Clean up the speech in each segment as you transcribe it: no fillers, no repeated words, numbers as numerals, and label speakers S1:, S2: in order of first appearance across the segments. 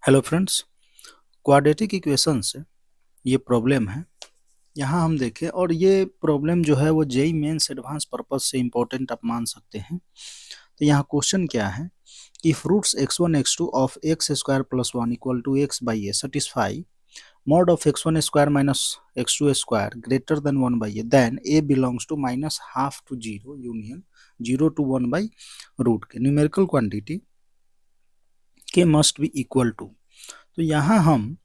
S1: Hello friends, quadratic equation से ये problem है। यहाँ हम देखें और ये प्रॉब्लम जो है वो जेई मेंस एडवांस पर्पस से इम्पोर्टेंट आप मान सकते हैं। तो यहाँ क्वेश्चन क्या है कि roots x1 x2 of X square plus one equal to X by A satisfy mod of x1 square minus x2 square greater than 1 by A then A belongs to minus half to zero union 0 to 1 by root K numerical quantity K must be equal to. तो यहाँ हम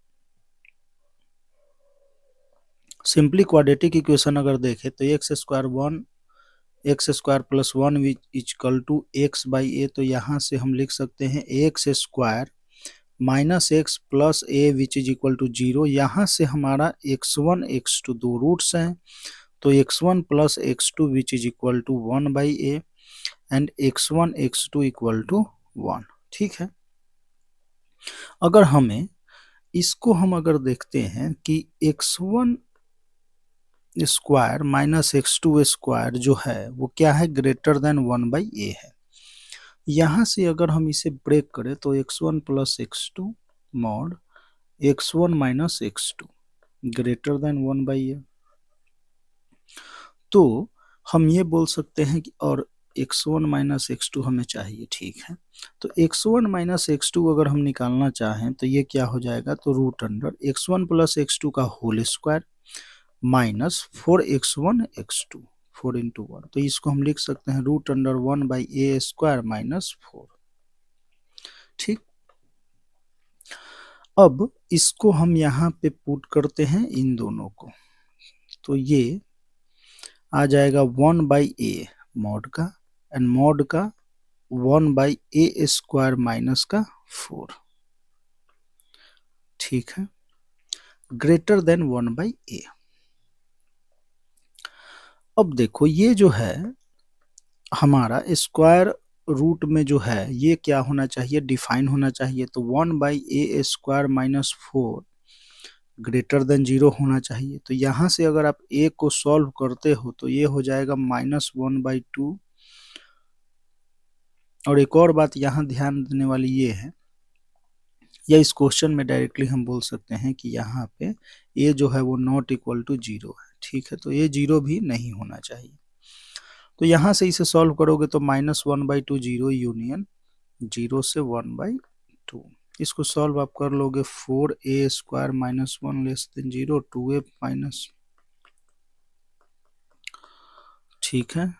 S1: simply quadratic equation अगर देखें तो X square plus one equal to X by a, तो यहाँ से हम लिख सकते हैं X square minus X plus A which is equal to zero. यहाँ से हमारा x1 x2 दो रूट्स हैं, तो x1 plus x2 which is equal to 1 by A and x1 x2 equal to 1। ठीक है, अगर हमें इसको हम अगर देखते हैं कि x1 square minus x2 square जो है वो क्या है, ग्रेटर देन 1 बाई ए है। यहाँ से अगर हम इसे ब्रेक करें तो x1 plus x2 mod x1 minus x2 greater than 1 by a, तो हम ये बोल सकते हैं कि और x1 माइनस x2 हमें चाहिए। ठीक है, तो x1 माइनस x2 अगर हम निकालना चाहें तो ये क्या हो जाएगा, तो root under x1 plus x2 का whole square minus 4x1 x2 4 into 1, तो इसको हम लिख सकते हैं root under 1 by A square minus 4। ठीक, अब इसको हम यहाँ पे पुट करते हैं इन दोनों को, तो ये आ जाएगा 1 बाई ए मॉड का एंड मॉड का 1 बाई ए स्क्वायर माइनस का 4। ठीक है, ग्रेटर देन 1 बाई ए। अब देखो ये जो है हमारा स्क्वायर रूट में जो है ये क्या होना चाहिए, डिफाइन होना चाहिए। तो 1 by A square minus 4 greater than 0 होना चाहिए। तो यहाँ से अगर आप ए को सॉल्व करते हो तो ये हो जाएगा माइनस 1 बाई 2। और एक और बात यहाँ ध्यान देने वाली ये है, या इस क्वेश्चन में डायरेक्टली हम बोल सकते हैं कि यहाँ पे ए जो है वो नॉट इक्वल टू 0 है। ठीक है, तो ये 0 भी नहीं होना चाहिए। तो यहाँ से इसे सॉल्व करोगे तो माइनस 1 बाई 2 जीरो यूनियन 0 से 1 बाई 2, इसको सॉल्व आप कर लोगे 4a square minus 1 less than 0 2a minus. ठीक है,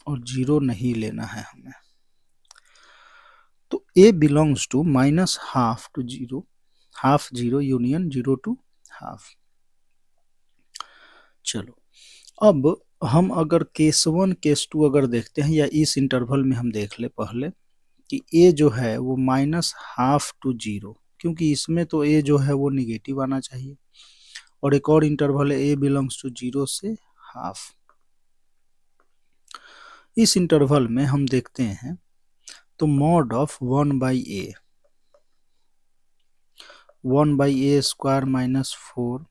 S1: और 0 नहीं लेना है हमें, तो a belongs to minus half to 0 half 0 union 0 to half. चलो, अब हम अगर केस 1 केस 2 अगर देखते हैं, या इस इंटरवल में हम देख ले पहले कि a जो है वो माइनस हाफ टू 0, क्योंकि इसमें तो a जो है वो निगेटिव आना चाहिए। और एक और इंटरवल है a बिलोंग्स टू 0 से हाफ। इस इंटरवल में हम देखते हैं तो mod of 1 by A 1 by A square minus 4।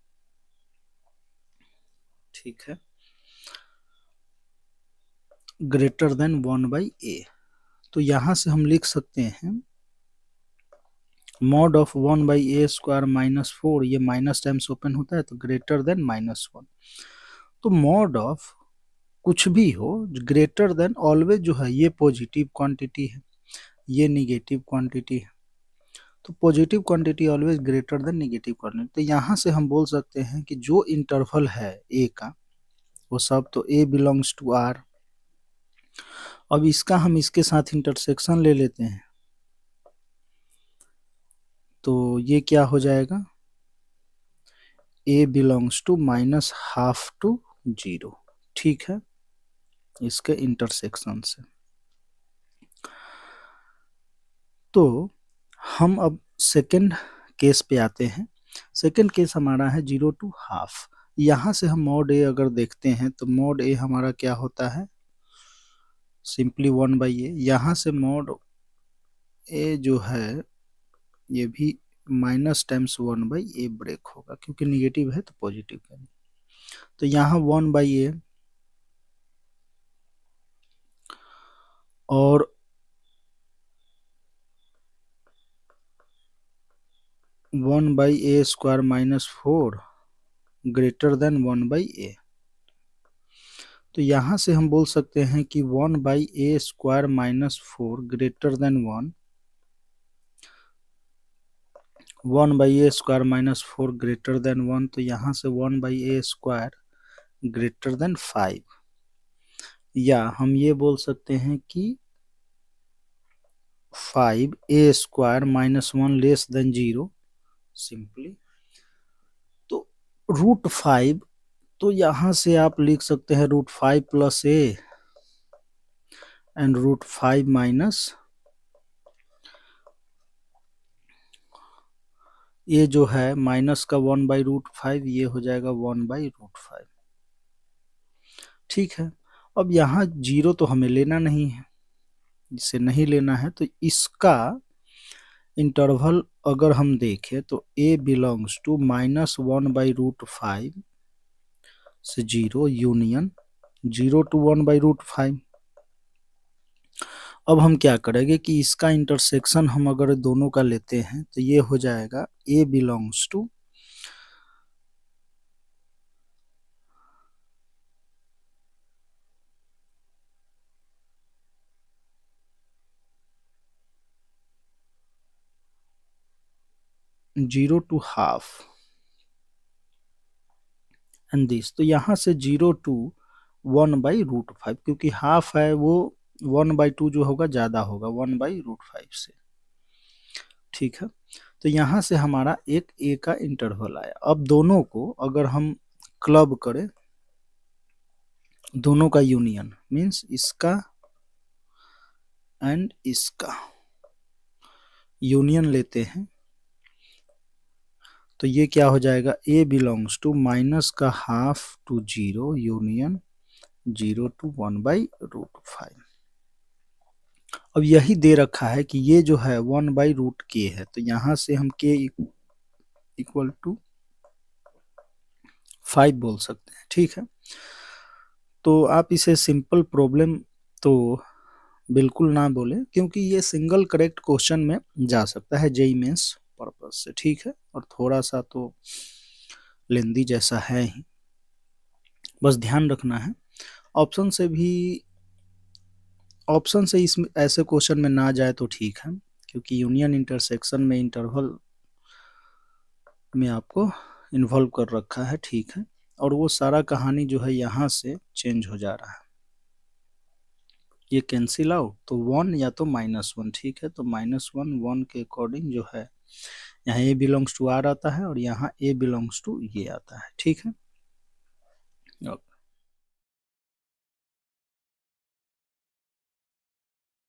S1: ठीक है, ग्रेटर देन 1 बाई ए, तो यहां से हम लिख सकते हैं mod of 1 by A square minus 4, ये माइनस टाइम्स ओपन होता है तो ग्रेटर देन माइनस 1। तो मॉड ऑफ कुछ भी हो ग्रेटर देन ऑलवेज जो है ये पॉजिटिव क्वांटिटी है, ये निगेटिव क्वांटिटी है। तो positive quantity always greater than negative quantity. तो यहाँ से हम बोल सकते हैं कि जो इंटरवल है ए का वो सब, तो ए बिलोंग्स टू आर। अब इसका हम इसके साथ इंटरसेक्शन ले लेते हैं, तो ये क्या हो जाएगा, a belongs to minus half to 0। ठीक है, इसके इंटरसेक्शन से। तो हम अब सेकंड केस पे आते हैं। सेकंड केस हमारा है 0 टू हाफ। यहाँ से हम मॉड ए अगर देखते हैं तो मॉड ए हमारा क्या होता है, सिंपली 1 बाई ए। यहाँ से मॉड ए जो है ये भी minus times 1 by A break होगा, क्योंकि निगेटिव है तो पॉजिटिव है। तो यहाँ 1 बाई ए और 1/a² minus 4 greater than 1/a। तो यहाँ से हम बोल सकते हैं कि 1/a² minus 4 greater than 1/a² minus 4 greater than 1, तो यहाँ से 1/a² ग्रेटर देन 5, या हम ये बोल सकते हैं कि 5a² minus 1 less than 0 simply. तो √5, तो यहाँ से आप लिख सकते हैं √5 प्लस a एंड √5 माइनस ये जो है माइनस का 1/√5, ये हो जाएगा 1/√5। ठीक है, अब यहाँ 0 तो हमें लेना नहीं है, इसे नहीं लेना है, तो इसका इंटरवल अगर हम देखें तो a बिलोंग्स टू -1/√5 से 0 यूनियन 0 to 1/√5। अब हम क्या करेंगे कि इसका इंटरसेक्शन हम अगर दोनों का लेते हैं तो ये हो जाएगा a belongs to zero to half and this, तो यहाँ से 0 to 1/√5, क्योंकि हाफ है वो 1/2 जो होगा ज्यादा होगा 1/√5 से। ठीक है, तो यहाँ से हमारा एक a का इंटरवल आया। अब दोनों को अगर हम क्लब करें, दोनों का यूनियन मीन्स इसका एंड इसका यूनियन लेते हैं, तो ये क्या हो जाएगा a बिलोंग्स टू माइनस का हाफ टू 0 यूनियन 0 to 1/√5। अब यही दे रखा है कि ये जो है 1/√k है, तो यहाँ से हम k इक्वल टू 5 बोल सकते हैं। ठीक है, तो आप इसे सिंपल प्रॉब्लम तो बिल्कुल ना बोले, क्योंकि ये सिंगल करेक्ट क्वेश्चन में जा सकता है जेईई मेंस पर्पज से। ठीक है, और थोड़ा सा तो लेंदी जैसा है ही, बस ध्यान रखना है। ऑप्शन से इसमें ऐसे क्वेश्चन में ना जाए तो ठीक है, क्योंकि यूनियन इंटरसेक्शन में इंटरवल में आपको इन्वॉल्व कर रखा है। ठीक है, और वो सारा कहानी जो है यहाँ से चेंज हो जा रहा है, ये कैंसिल आउट, तो 1 या तो -1। ठीक है, तो -1 1 के अकॉर्डिंग जो है यहाँ a बिलोंग्स टू r आता है और यहाँ a बिलोंग्स टू ये आता है। ठीक है, ओके।